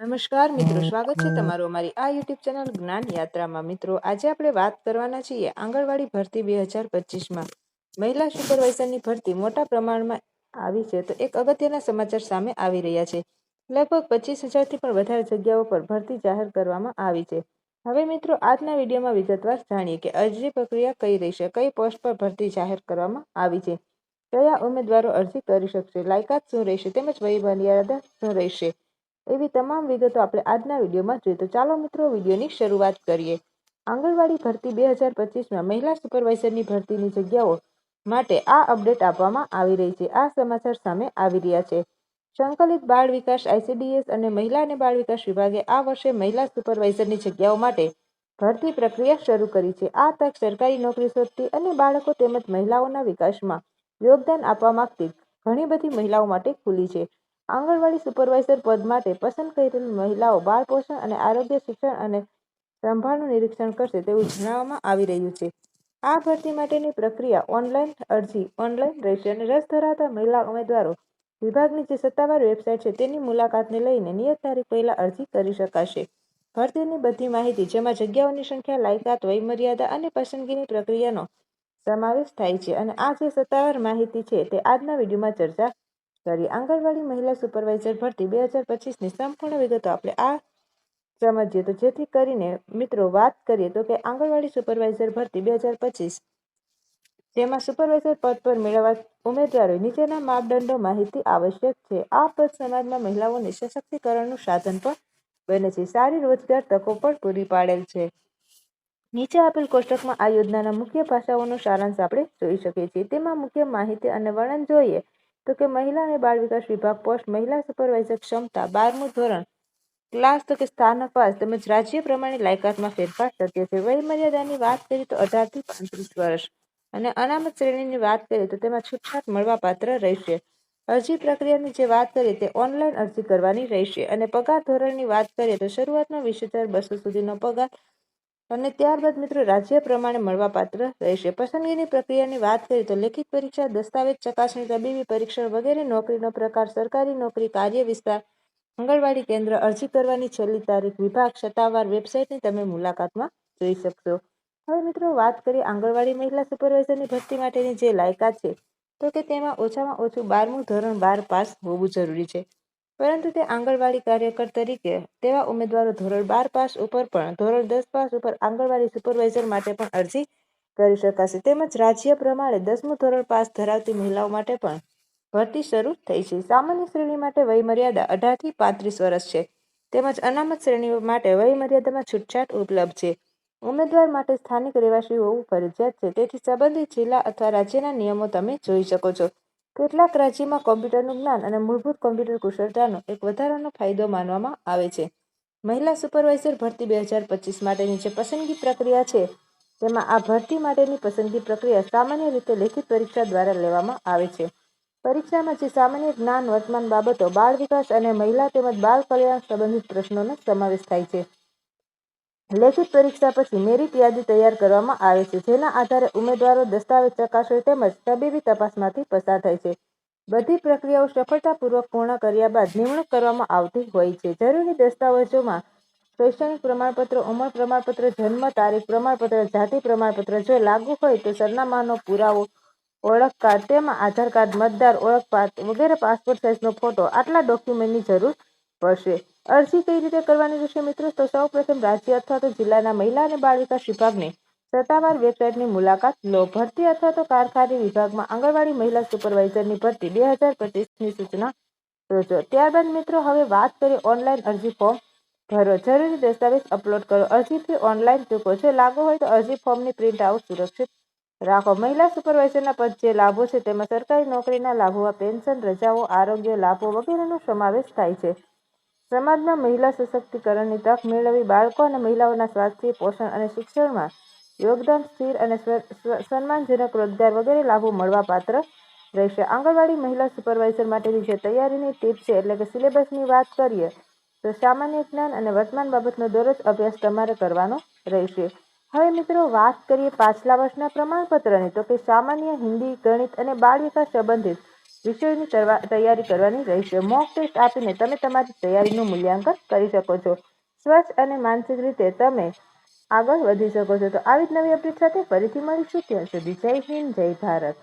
નમસ્કાર મિત્રો, સ્વાગત છે તમારું અમારી આ યુટ્યુબ ચેનલ જ્ઞાન યાત્રામાં. મિત્રો, આજે આપણે વાત કરવાના છીએ આંગણવાડી ભરતી 2025માં મહિલા સુપરવાઇઝરની ભરતી મોટા પ્રમાણમાં આવી છે. તો એક અગત્યના સમાચાર સામે આવી રહ્યા છે. લગભગ 25,000થી પણ વધારે જગ્યાઓ પર ભરતી જાહેર કરવામાં આવી છે. હવે મિત્રો, આજના વિડીયોમાં વિગતવાર જાણીએ કે અરજી પ્રક્રિયા કઈ રહેશે, કઈ પોસ્ટ પર ભરતી જાહેર કરવામાં આવી છે, કયા ઉમેદવારો અરજી કરી શકશે, લાયકાત શું રહેશે તેમજ વયમર્યાદા શું રહેશે, એવી તમામ વિગતો આપણે આજના વિડીયોમાં જોઈએ. તો ચાલો મિત્રો, વિડીયોની શરૂઆત કરીએ. આંગણવાડી ભરતી 2025માં મહિલા સુપરવાઇઝરની ભરતીની જગ્યાઓ માટે આ અપડેટ આપવામાં આવી રહી છે. આ સમાચાર સામે આવી રહ્યા છે. સંકલિત બાળ વિકાસ ICDS અને મહિલા અને બાળ વિકાસ વિભાગે આ વર્ષે મહિલા સુપરવાઇઝરની જગ્યાઓ માટે ભરતી પ્રક્રિયા શરૂ કરી છે. આ તક સરકારી નોકરી શોધતી અને બાળકો તેમજ મહિલાઓના વિકાસમાં યોગદાન આપવા માંગતી ઘણી બધી મહિલાઓ માટે ખુલ્લી છે. આંગણવાડી સુપરવાઇઝર પદ માટે પસંદ કરેલી મહિલાઓ બાળ પોષણ અને આરોગ્ય શિક્ષણ અને સંભાળનું નિરીક્ષણ કરશે તેવું જણાવવામાં આવી રહ્યું છે. આ ભરતી માટેની પ્રક્રિયા ઓનલાઈન અરજી ઓનલાઈન રહેશે અને રસ ધરાવતા મહિલા ઉમેદવારો વિભાગની જે સત્તાવાર વેબસાઇટ છે તેની મુલાકાતને લઈને નિયત તારીખ પહેલા અરજી કરી શકાશે. ભરતીની બધી માહિતી, જેમાં જગ્યાઓની સંખ્યા, લાયકાત, વયમર્યાદા અને પસંદગીની પ્રક્રિયાનો સમાવેશ થાય છે. અને આ જે સત્તાવાર માહિતી છે તે આજના વિડીયોમાં ચર્ચા કરી. આંગણવાડી મહિલા સુપરવાઇઝર ભરતી 2025ની સંપૂર્ણ વિગતો આપણે આ સમજીએ. તો જેથી કરીને મિત્રો, વાત કરીએ તો કે આંગણવાડી સુપરવાઇઝર ભરતી 2025, જેમાં સુપરવાઇઝર પદ પર મેળવવા ઉમેદવારોએ નીચેના માપદંડો માહિતી આવશ્યક છે. આ પદ સમાજમાં મહિલાઓને સશક્તિકરણનું સાધન પણ બને છે, સારી રોજગાર તકો પણ પૂરી પાડેલ છે. નીચે આપેલ કોષ્ટકમાં આ યોજનાના મુખ્ય પાસાઓનો સારાંશ આપણે જોઈ શકીએ છીએ. તેમાં મુખ્ય માહિતી અને વર્ણન જોઈએ તો કે મહિલા અને બાળ વિકાસ વિભાગ પોસ્ટ મહિલા સુપરવાઇઝર ક્ષમતા 12મું ધોરણ ક્લાસ તો કે સ્થાનક પાસ તેમજ રાજ્ય પ્રમાણે લાયકાતમાં ફેરફાર શક્ય છે. વયમર્યાદાની વાત કરીએ તો 18 થી 35 વર્ષ અને અનામત શ્રેણીની વાત કરીએ તો તેમાં છૂટછાટ મળવાપાત્ર રહેશે. અરજી પ્રક્રિયાની જે વાત કરીએ તે ઓનલાઈન અરજી કરવાની રહેશે. અને પગાર ધોરણની વાત કરીએ તો શરૂઆતમાં 20,200 સુધીનો પગાર અને ત્યારબાદ મિત્રો રાજ્ય પ્રમાણે મળવાપાત્ર રહેશે. પસંદગીની પ્રક્રિયાની વાત કરીએ તો લેખિત પરીક્ષા, દસ્તાવેજ ચકાસણી, તબીબી પરીક્ષણ વગેરે. નોકરીનો પ્રકાર સરકારી નોકરી, કાર્ય વિસ્તાર આંગણવાડી કેન્દ્ર. અરજી કરવાની છેલ્લી તારીખ વિભાગ સત્તાવાર વેબસાઇટની તમે મુલાકાતમાં જોઈ શકશો. હવે મિત્રો, વાત કરીએ આંગણવાડી મહિલા સુપરવાઇઝરની ભરતી માટેની જે લાયકાત છે તો કે તેમાં ઓછામાં ઓછું 12મું ધોરણ 12 પાસ હોવું જરૂરી છે. પરંતુ તે આંગણવાડી કાર્યકર તરીકે તેવા ઉમેદવારો ધોરણ 12 પાસ ઉપર પણ ધોરણ 10 પાસ ઉપર આંગણવાડી સુપરવાઇઝર માટે પણ અરજી કરી શકાશે. તેમજ રાજ્ય પ્રમાણે 10મું ધોરણ પાસ ધરાવતી મહિલાઓ માટે પણ ભરતી શરૂ થઈ છે. સામાન્ય શ્રેણી માટે વયમર્યાદા 18 થી 35 વર્ષ છે. તેમજ અનામત શ્રેણીઓ માટે વયમર્યાદામાં છૂટછાટ ઉપલબ્ધ છે. ઉમેદવાર માટે સ્થાનિક રહેવાસી હોવું ફરજિયાત છે. તેથી સંબંધિત જિલ્લા અથવા રાજ્યના નિયમો તમે જોઈ શકો છો. કેટલાક રાજ્યમાં કોમ્પ્યુટરનું જ્ઞાન અને મૂળભૂત કોમ્પ્યુટર કુશળતાનો એક વધારાનો ફાયદો માનવામાં આવે છે. મહિલા સુપરવાઇઝર ભરતી 2025 માટેની જે પસંદગી પ્રક્રિયા છે તેમાં આ ભરતી માટેની પસંદગી પ્રક્રિયા સામાન્ય રીતે લેખિત પરીક્ષા દ્વારા લેવામાં આવે છે. પરીક્ષામાં જે સામાન્ય જ્ઞાન, વર્તમાન બાબતો, બાળ વિકાસ અને મહિલા તેમજ બાળ કલ્યાણ સંબંધિત પ્રશ્નોનો સમાવેશ થાય છે. લેખિત પરીક્ષા પછી મેરિટ યાદી તૈયાર કરવામાં આવે છે, જેના આધારે ઉમેદવારો દસ્તાવેજ ચકાસણી તેમજ તબીબી તપાસમાંથી પસાર થાય છે. બધી પ્રક્રિયાઓ સફળતાપૂર્વક પૂર્ણ કર્યા બાદ નિમણૂક કરવામાં આવતી હોય છે. જરૂરી દસ્તાવેજોમાં શૈક્ષણિક પ્રમાણપત્ર, ઉંમર પ્રમાણપત્ર, જન્મ તારીખ પ્રમાણપત્ર, જાતિ પ્રમાણપત્ર, જો લાગુ હોય તો સરનામાનો પુરાવો, ઓળખ કાર્ડ, તેમાં આધાર કાર્ડ, મતદાર ઓળખપત્ર વગેરે, પાસપોર્ટ સાઇઝનો ફોટો, આટલા ડોક્યુમેન્ટની જરૂર પડશે. અરજી કઈ રીતે કરવાની રહેશે મિત્રો? તો સૌપ્રથમ રાજ્ય અથવા તો જિલ્લાના મહિલા અને બાળ વિકાસ વિભાગની સત્તાવાર વેબસાઇટની મુલાકાત લો. ભરતી અથવા તો કારખાની વિભાગમાં આંગણવાડી મહિલા સુપરવાઇઝરની ભરતી 2025ની સૂચના જોજો. ત્યારબાદ મિત્રો, હવે વાત કરીએ ઓનલાઈન અરજી ફોર્મ ભરો. જરૂરી દસ્તાવેજ અપલોડ કરો. અરજી ફી ઓનલાઈન ચૂકવો. જો લાગુ હોય તો અરજી ફોર્મની પ્રિન્ટ આઉટ સુરક્ષિત રાખો. મહિલા સુપરવાઇઝરના પદ જે લાભો છે તેમાં સરકારી નોકરીના લાભોમાં પેન્શન, રજાઓ, આરોગ્ય લાભો વગેરેનો સમાવેશ થાય છે. સમાજમાં મહિલા સશક્તિકરણની તક મેળવવી, બાળકો અને મહિલાઓના સ્વાસ્થ્ય, પોષણ અને શિક્ષણમાં યોગદાન, સ્થિર અને સન્માનજનક રોજગાર વગેરે લાભો મળવાપાત્ર રહેશે. આંગણવાડી મહિલા સુપરવાઇઝર માટેની જે તૈયારીની ટીપ છે એટલે કે સિલેબસની વાત કરીએ તો સામાન્ય જ્ઞાન અને વર્તમાન બાબતનો દરરોજ અભ્યાસ તમારે કરવાનો રહેશે. હવે મિત્રો, વાત કરીએ પાછલા વર્ષના પ્રમાણપત્રની તો કે સામાન્ય, હિન્દી, ગણિત અને બાળ વિકાસ સંબંધિત વિષયોની તૈયારી કરવાની રહેશે. મોક ટેસ્ટ આપીને તમે તમારી તૈયારીનું મૂલ્યાંકન કરી શકો છો. સ્વસ્થ અને માનસિક રીતે તમે આગળ વધી શકો છો. તો આવી જ નવી અપડેટ સાથે ફરીથી મળીશું. ત્યાં સુધી જય હિન્દ, જય ભારત.